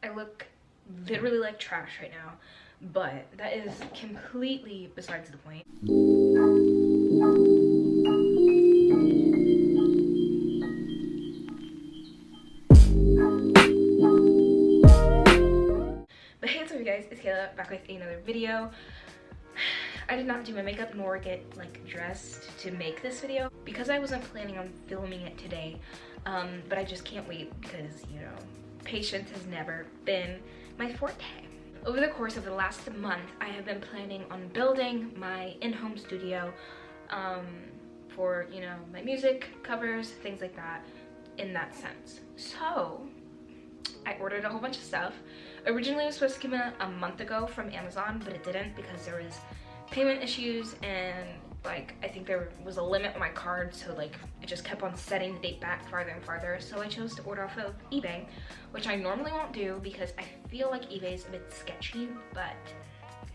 I look literally like trash right now, but that is completely besides the point. But hey, what's up you guys, it's Kayla back with another video. I did not do my makeup nor get like dressed to make this video because I wasn't planning on filming it today, but I just can't wait because, you know, patience has never been my forte. Over the course of the last month, I have been planning on building my in-home studio for, you know, my music covers, things like that, in that sense. So I ordered a whole bunch of stuff. Originally it was supposed to come in a month ago from Amazon, but it didn't because there was payment issues and like I think there was a limit on my card, so like it just kept on setting the date back farther and farther. So I chose to order off of eBay, which I normally won't do because I feel like eBay is a bit sketchy, but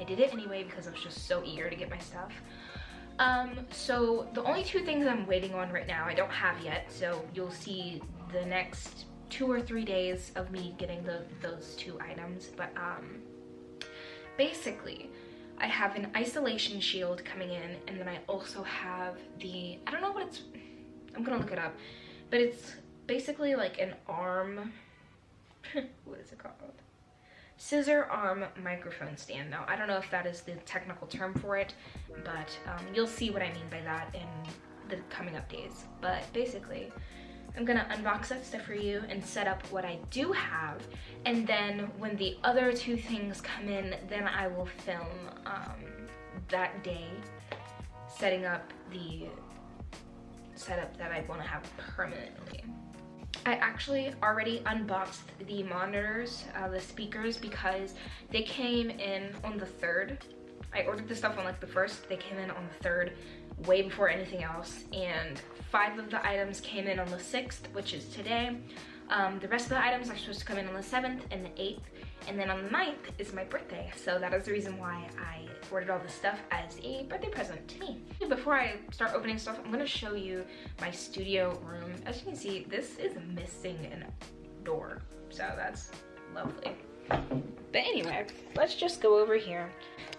I did it anyway because I was just so eager to get my stuff. So the only two things I'm waiting on right now I don't have yet, so you'll see the next 2 or 3 days of me getting those two items. But basically I have an isolation shield coming in, and then I also have the, I don't know what it's, I'm gonna look it up, but it's basically like an arm, what is it called? Scissor arm microphone stand. Now, I don't know if that is the technical term for it, but you'll see what I mean by that in the coming up days. But basically, I'm gonna unbox that stuff for you and set up what I do have, and then when the other two things come in, then I will film that day, setting up the setup that I want to have permanently. I actually already unboxed the monitors, the speakers, because they came in on the 3rd. I ordered the stuff on like the 1st, they came in on the 3rd, way before anything else, and 5 of the items came in on the 6th, which is today. The rest of the items are supposed to come in on the 7th and the 8th, and then on the 9th is my birthday, so that is the reason why I ordered all this stuff as a birthday present to me. Before I start opening stuff, I'm gonna show you my studio room. As you can see, this is missing a door, so that's lovely. But anyway, let's just go over here.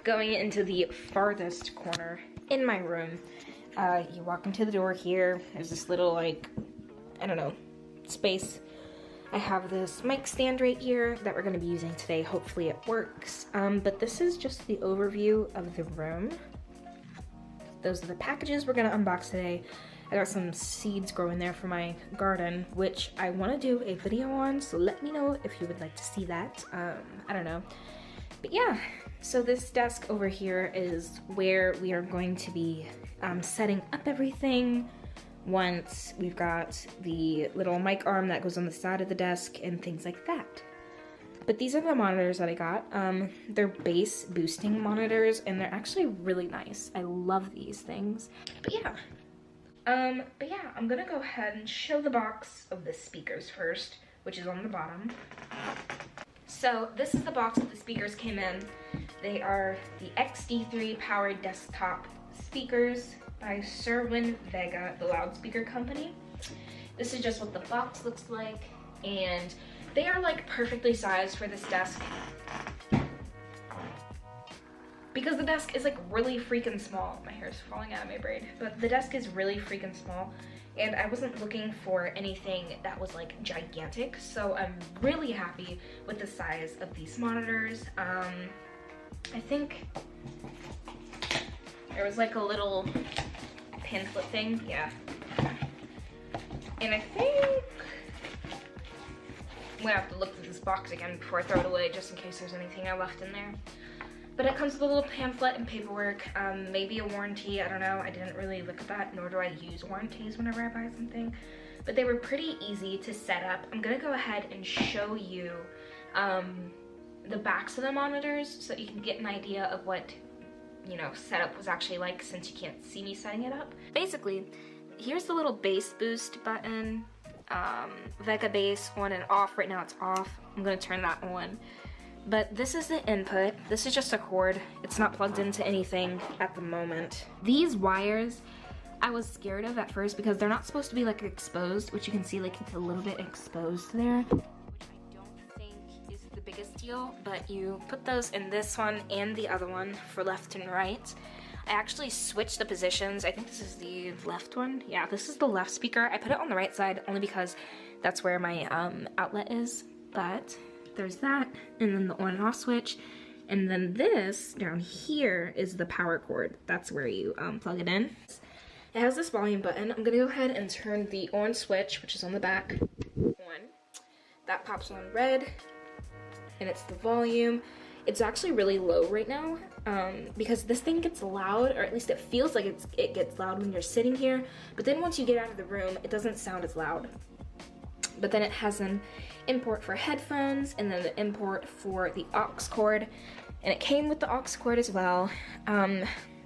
Going into the farthest corner in my room, you walk into the door here. There's this little, like, I don't know, space. I have this mic stand right here that we're going to be using today. Hopefully it works. But this is just the overview of the room. Those are the packages we're going to unbox today. I got some seeds growing there for my garden, which I want to do a video on, so let me know if you would like to see that. I don't know. But yeah, so this desk over here is where we are going to be setting up everything. Once we've got the little mic arm that goes on the side of the desk and things like that. But these are the monitors that I got. They're bass boosting monitors, and they're actually really nice. I love these things. But yeah, I'm gonna go ahead and show the box of the speakers first, which is on the bottom. So this is the box that the speakers came in. They are the XD3 powered desktop speakers by Serwin Vega, the loudspeaker company. This is just what the box looks like, and they are like perfectly sized for this desk because the desk is like really freaking small. My hair's falling out of my braid, but the desk is really freaking small, and I wasn't looking for anything that was like gigantic, so I'm really happy with the size of these monitors. I think there was like a little pamphlet thing, yeah. And I think I'm gonna have to look through this box again before I throw it away, just in case there's anything I left in there. But it comes with a little pamphlet and paperwork, maybe a warranty, I don't know. I didn't really look at that, nor do I use warranties whenever I buy something. But they were pretty easy to set up. I'm gonna go ahead and show you the backs of the monitors so that you can get an idea of what, you know, setup was actually like, since you can't see me setting it up. Basically, here's the little bass boost button, Vega bass on and off. Right now it's off. I'm gonna turn that on. But this is the input. This is just a cord. It's not plugged into anything at the moment. These wires, I was scared of at first because they're not supposed to be like exposed, which you can see like it's a little bit exposed there, which I don't think is the biggest deal, but you put those in this one and the other one for left and right. I actually switched the positions. I think this is the left one. Yeah, this is the left speaker. I put it on the right side only because that's where my outlet is. But there's that, and then the on and off switch. And then this down here is the power cord. That's where you plug it in. It has this volume button. I'm gonna go ahead and turn the on switch, which is on the back, on. That pops on red, and it's the volume. It's actually really low right now because this thing gets loud, or at least it feels like it gets loud when you're sitting here. But then once you get out of the room, it doesn't sound as loud. But then it has an import for headphones, and then the import for the aux cord, and it came with the aux cord as well.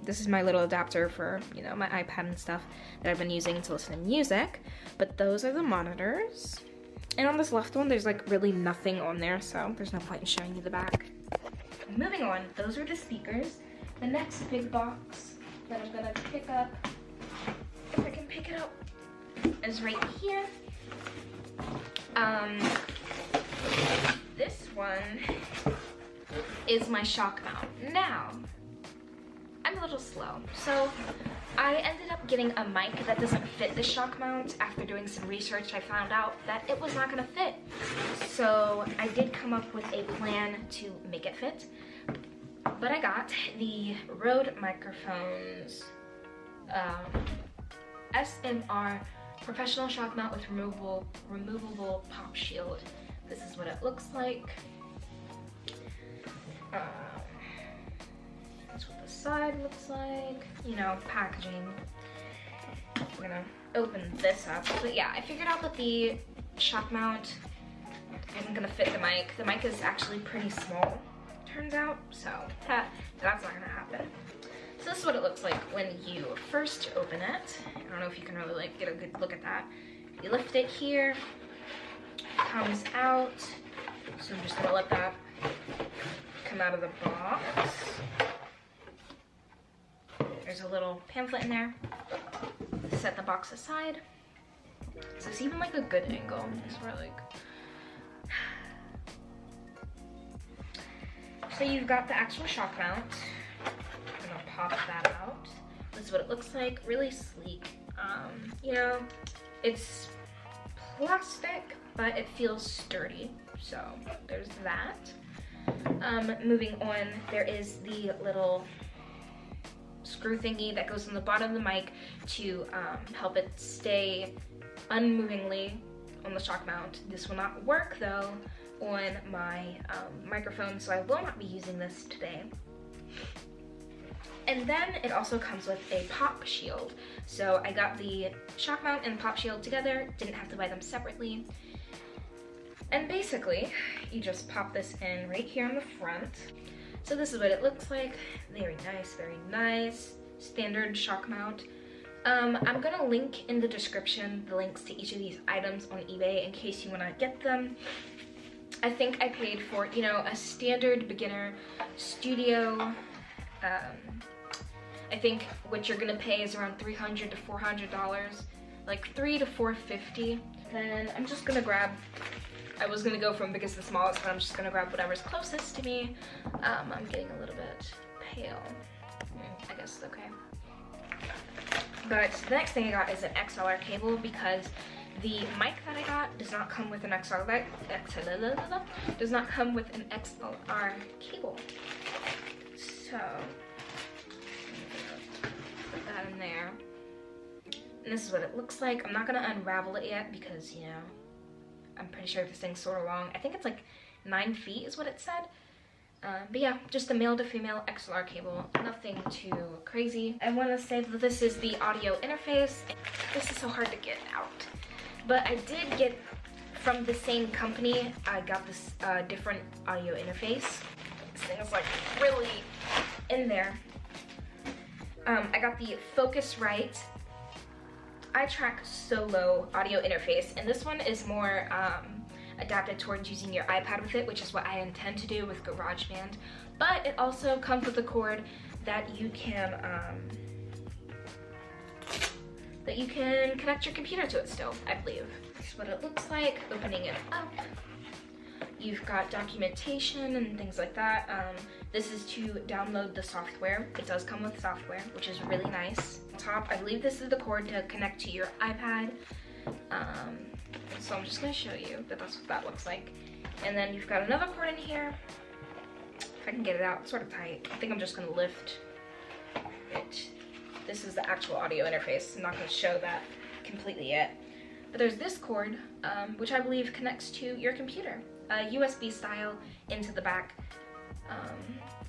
This is my little adapter for, you know, my iPad and stuff that I've been using to listen to music. But those are the monitors. And on this left one, there's like really nothing on there, so there's no point in showing you the back. Moving on, those are the speakers. The next big box that I'm gonna pick up, if I can pick it up, is right here. This one is my shock mount. Now, I'm a little slow, so I ended up getting a mic that doesn't fit the shock mount. After doing some research, I found out that it was not gonna fit. So I did come up with a plan to make it fit. But I got the Rode microphones SMR professional shock mount with removable pop shield. This is what it looks like. That's what the side looks like. You know, packaging. We're gonna open this up. But yeah, I figured out that the shock mount isn't gonna fit the mic. The mic is actually pretty small, turns out, so that's not gonna happen. So this is what it looks like when you first open it. I don't know if you can really like get a good look at that. You lift it here, it comes out. So I'm just gonna let that come out of the box. There's a little pamphlet in there. Set the box aside. So it's even like a good angle. It's where like. So you've got the actual shock mount. I'm gonna pop that out. This is what it looks like. Really sleek. You know, it's plastic, but it feels sturdy. So there's that. Moving on, there is the little screw thingy that goes on the bottom of the mic to help it stay unmovingly on the shock mount. This will not work though on my microphone, so I will not be using this today. And then it also comes with a pop shield. So I got the shock mount and pop shield together, didn't have to buy them separately. And basically, you just pop this in right here on the front. So this is what it looks like. Very nice. Standard shock mount. I'm gonna link in the description the links to each of these items on eBay in case you wanna get them. I think I paid for, you know, a standard beginner studio. I think what you're gonna pay is around $300 to $400, like $300 to $450. Then I'm just gonna grab, I was gonna go from biggest to smallest, but I'm just gonna grab whatever's closest to me. I'm getting a little bit pale. I guess it's okay. But the next thing I got is an XLR cable because the mic that I got does not come with an XLR cable. So put that in there. And this is what it looks like. I'm not gonna unravel it yet because, you know, I'm pretty sure this thing's sort of long. I think it's like 9 feet is what it said. But yeah, just a male to female XLR cable, nothing too crazy. I want to say that this is the audio interface. This is so hard to get out. But I did get from the same company, I got this different audio interface. This thing is like really in there. I got the Focusrite iTrack Solo audio interface, and this one is more adapted towards using your iPad with it, which is what I intend to do with GarageBand. But it also comes with a cord that you can connect your computer to it still, I believe. This is what it looks like, opening it up. You've got documentation and things like that. This is to download the software. It does come with software, which is really nice. On top, I believe this is the cord to connect to your iPad. So I'm just gonna show you that that's what that looks like. And then you've got another cord in here. If I can get it out, it's sort of tight. I think I'm just gonna lift it. This is the actual audio interface. I'm not gonna show that completely yet. But there's this cord, which I believe connects to your computer. USB style into the back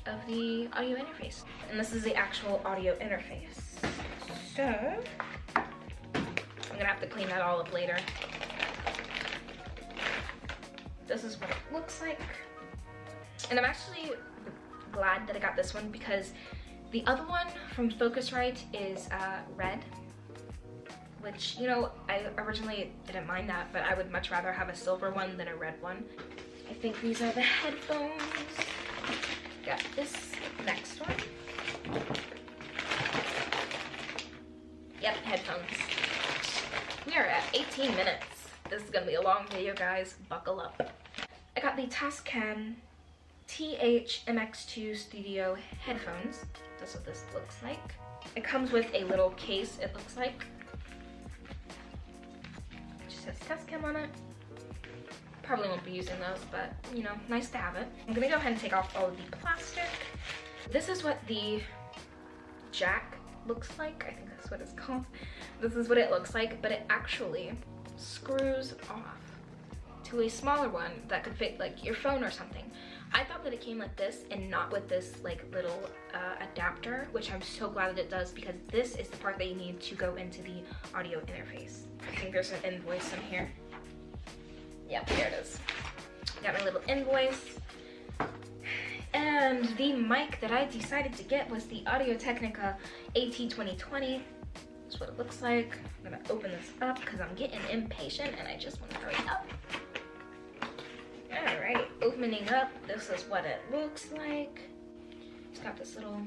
of the audio interface. And this is the actual audio interface. So, I'm gonna have to clean that all up later. This is what it looks like. And I'm actually glad that I got this one because the other one from Focusrite is red. Which, you know, I originally didn't mind that, but I would much rather have a silver one than a red one. I think these are the headphones. Got this next one. Yep, headphones. We are at 18 minutes. This is gonna be a long video, guys. Buckle up. I got the Tascam TH-MX2 Studio headphones. That's what this looks like. It comes with a little case, it looks like. Says Tascam on it. Probably won't be using those, but you know, nice to have it. I'm gonna go ahead and take off all of the plastic. This is what the jack looks like. I think that's what it's called. This is what it looks like, but it actually screws off to a smaller one that could fit like your phone or something. I thought that it came like this and not with this like little adapter, which I'm so glad that it does because this is the part that you need to go into the audio interface. I think there's an invoice in here. Yep, there it is. Got my little invoice. And the mic that I decided to get was the Audio-Technica AT2020. That's what it looks like. I'm gonna open this up because I'm getting impatient and I just want to hurry up. Alright, opening up, this is what it looks like. It's got this little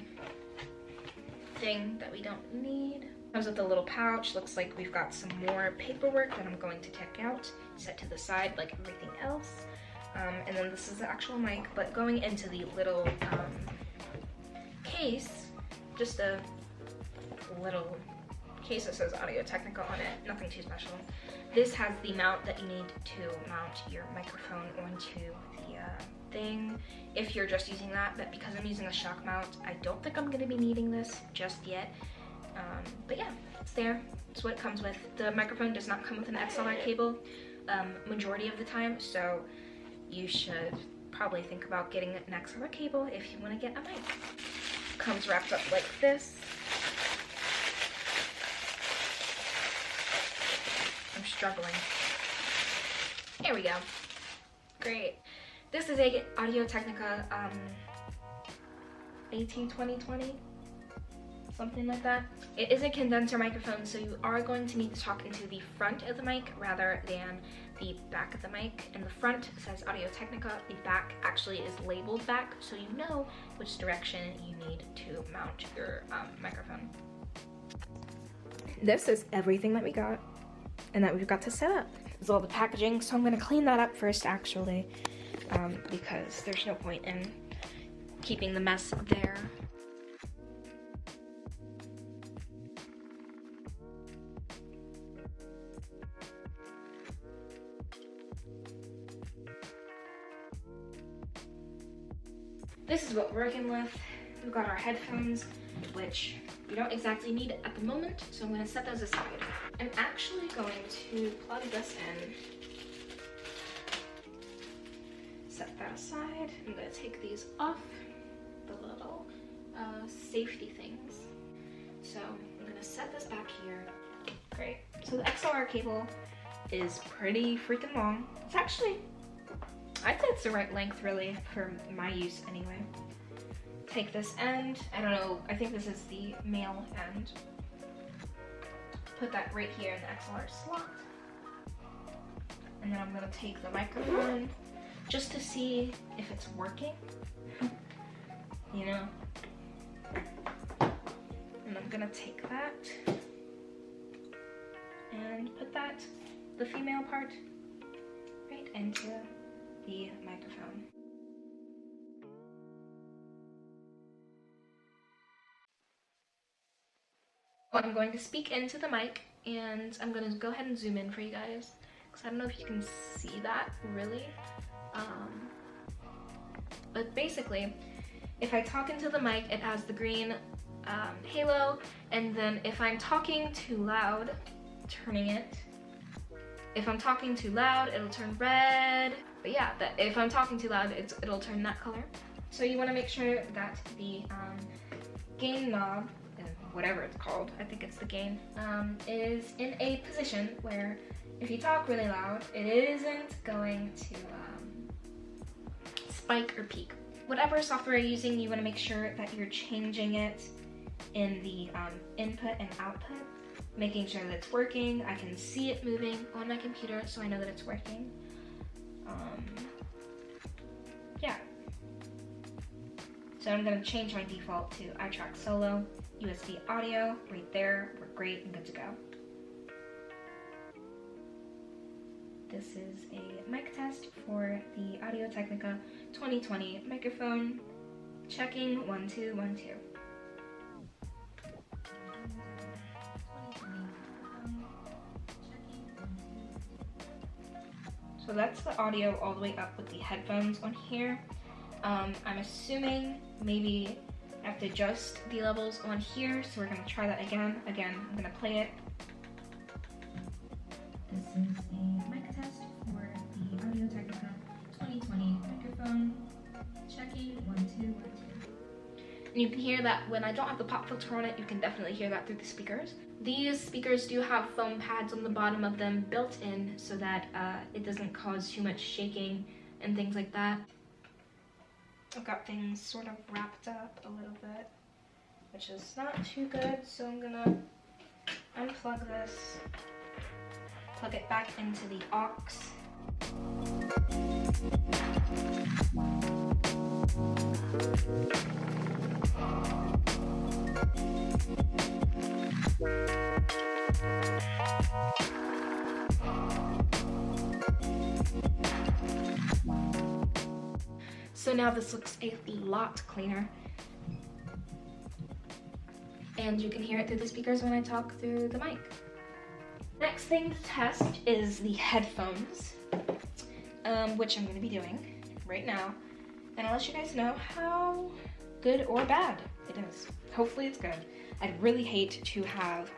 thing that we don't need. Comes with a little pouch. Looks like we've got some more paperwork that I'm going to check out, set to the side like everything else. And then this is the actual mic, but going into the little case, just a little case that says Audio-Technica on it, nothing too special. This has the mount that you need to mount your microphone onto the thing if you're just using that, but because I'm using a shock mount, I don't think I'm gonna be needing this just yet. But yeah, it's there. It's what it comes with. The microphone does not come with an XLR cable majority of the time, so you should probably think about getting an XLR cable if you want to get a mic. Comes wrapped up like this. I'm struggling. There we go. Great. This is a Audio-Technica AT2020, something like that. It is a condenser microphone, so you are going to need to talk into the front of the mic rather than the back of the mic. And the front says Audio-Technica, the back actually is labeled back, so you know which direction you need to mount your microphone. This is everything that we got and that we've got to set up. This is all the packaging, so I'm gonna clean that up first actually, because there's no point in keeping the mess there. This is what we're working with. We've got our headphones, which we don't exactly need at the moment, so I'm gonna set those aside. I'm actually going to plug this in. Set that aside. I'm gonna take these off, the little safety things. So I'm gonna set this back here. Great. So the XLR cable is pretty freaking long. It's actually, I'd say it's the right length really for my use anyway. Take this end, I don't know, I think this is the male end. Put that right here in the XLR slot. And then I'm gonna take the microphone just to see if it's working, you know? And I'm gonna take that and put that, the female part, right into the microphone. I'm going to speak into the mic, and I'm going to go ahead and zoom in for you guys, because I don't know if you can see that really. But basically, if I talk into the mic, it has the green halo, and then if I'm talking too loud, turning it. If I'm talking too loud, it'll turn red. But yeah, if I'm talking too loud, it'll turn that color. So you want to make sure that the gain knob, whatever it's called, I think it's the gain, is in a position where if you talk really loud, it isn't going to spike or peak. Whatever software you're using, you want to make sure that you're changing it in the input and output, making sure that it's working. I can see it moving on my computer, so I know that it's working. Yeah. So I'm going to change my default to iTrack Solo, USB audio, right there. We're great and good to go. This is a mic test for the Audio-Technica 2020 microphone. Checking 1 2 1 2. So that's the audio all the way up with the headphones on here. I'm assuming maybe I have to adjust the levels on here, so we're gonna try that again. Again, I'm gonna play it. This is a mic test for the Audio-Technica 2020 microphone. Checking 1 2 1 2. And you can hear that when I don't have the pop filter on it, you can definitely hear that through the speakers. These speakers do have foam pads on the bottom of them built in so that it doesn't cause too much shaking and things like that. I've got things sort of wrapped up a little bit, which is not too good, so I'm gonna unplug this, plug it back into the aux. So now this looks a lot cleaner. And you can hear it through the speakers when I talk through the mic. Next thing to test is the headphones, which I'm going to be doing right now. And I'll let you guys know how good or bad it is. Hopefully it's good. I'd really hate to have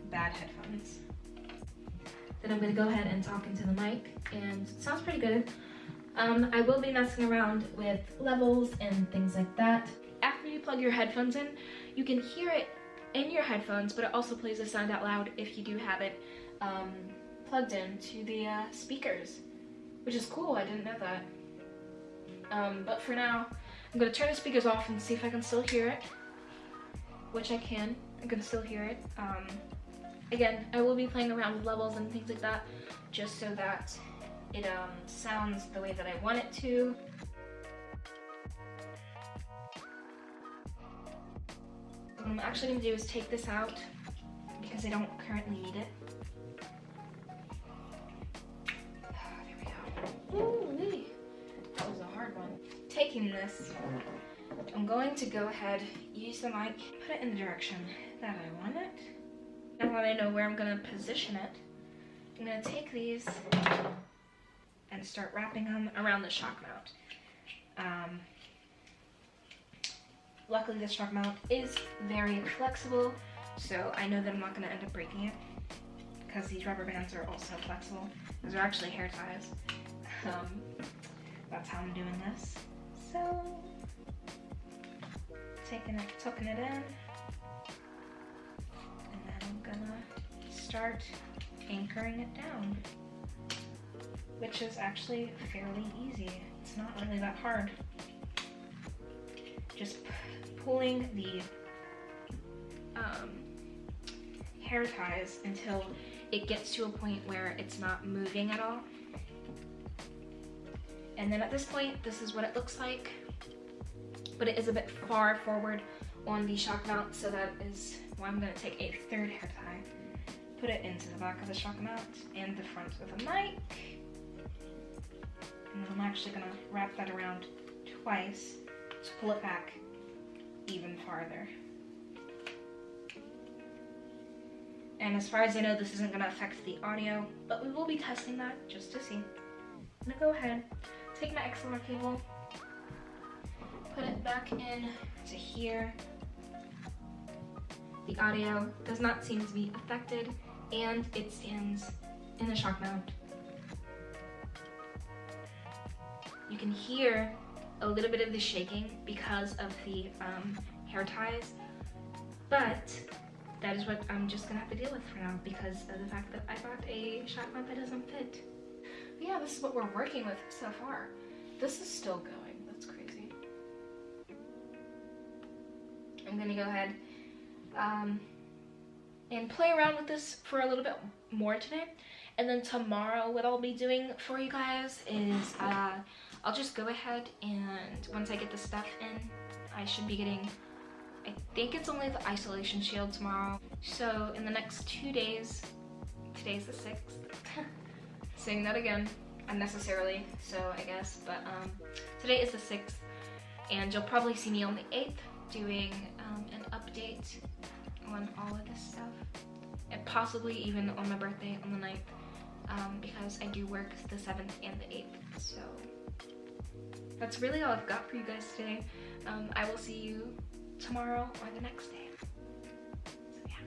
bad headphones. Then I'm going to go ahead and talk into the mic, and it sounds pretty good. I will be messing around with levels and things like that. After you plug your headphones in, you can hear it in your headphones, but it also plays the sound out loud if you do have it plugged in to the speakers, which is cool. I didn't know that. But for now, I'm going to turn the speakers off and see if I can still hear it, which I can. I can still hear it. Again, I will be playing around with levels and things like that, just so that it sounds the way that I want it to. What I'm actually going to do is take this out because I don't currently need it. There we go. Ooh-wee. That was a hard one. Taking this, I'm going to go ahead, use the mic, put it in the direction that I want it. Now that I know where I'm going to position it, I'm going to take these and start wrapping them around the shock mount. Luckily the shock mount is very flexible, so I know that I'm not going to end up breaking it, because these rubber bands are also flexible. Those are actually hair ties. That's how I'm doing this. So, tucking it in, and then I'm gonna start anchoring it down, which is actually fairly easy. It's not really that hard. Just pulling the hair ties until it gets to a point where it's not moving at all. And then at this point, this is what it looks like, but it is a bit far forward on the shock mount, so that is why I'm going to take a third hair tie, put it into the back of the shock mount and the front of the mic, and actually gonna wrap that around twice to pull it back even farther. And as far as I know, this isn't gonna affect the audio, but we will be testing that just to see. I'm gonna go ahead, take my XLR cable, put it back in to here. The audio does not seem to be affected, and it stands in the shock mount. You can hear a little bit of the shaking because of the hair ties, but that is what I'm just gonna have to deal with for now because of the fact that I bought a shock mount that doesn't fit. But yeah, this is what we're working with so far. This is still going, that's crazy. I'm gonna go ahead and play around with this for a little bit more today. And then tomorrow what I'll be doing for you guys is I'll just go ahead and once I get the stuff in, I should be getting, I think it's only the isolation shield tomorrow. So in the next 2 days, today's the 6th, saying that again, unnecessarily, so I guess, but today is the 6th, and you'll probably see me on the 8th doing an update on all of this stuff, and possibly even on my birthday on the 9th, because I do work the 7th and the 8th, so that's really all I've got for you guys today. I will see you tomorrow or the next day. So yeah.